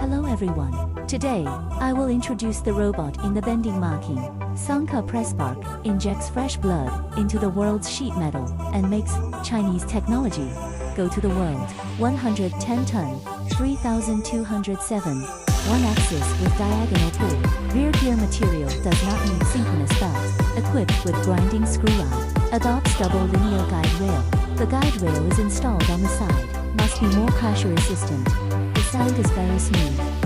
Hello everyone. Today, I will introduce the robot in the bending marking. Sankorpressbarke injects fresh blood into the world's sheet metal and makes Chinese technology go to the world. 110 ton, 3207. One axis with diagonal pull. Rear gear material does not need synchronous belt. Equipped with grinding screw rod. Adopts double linear guide rail. The guide rail is installed on the side. Must be more pressure resistant. The sound is very smooth.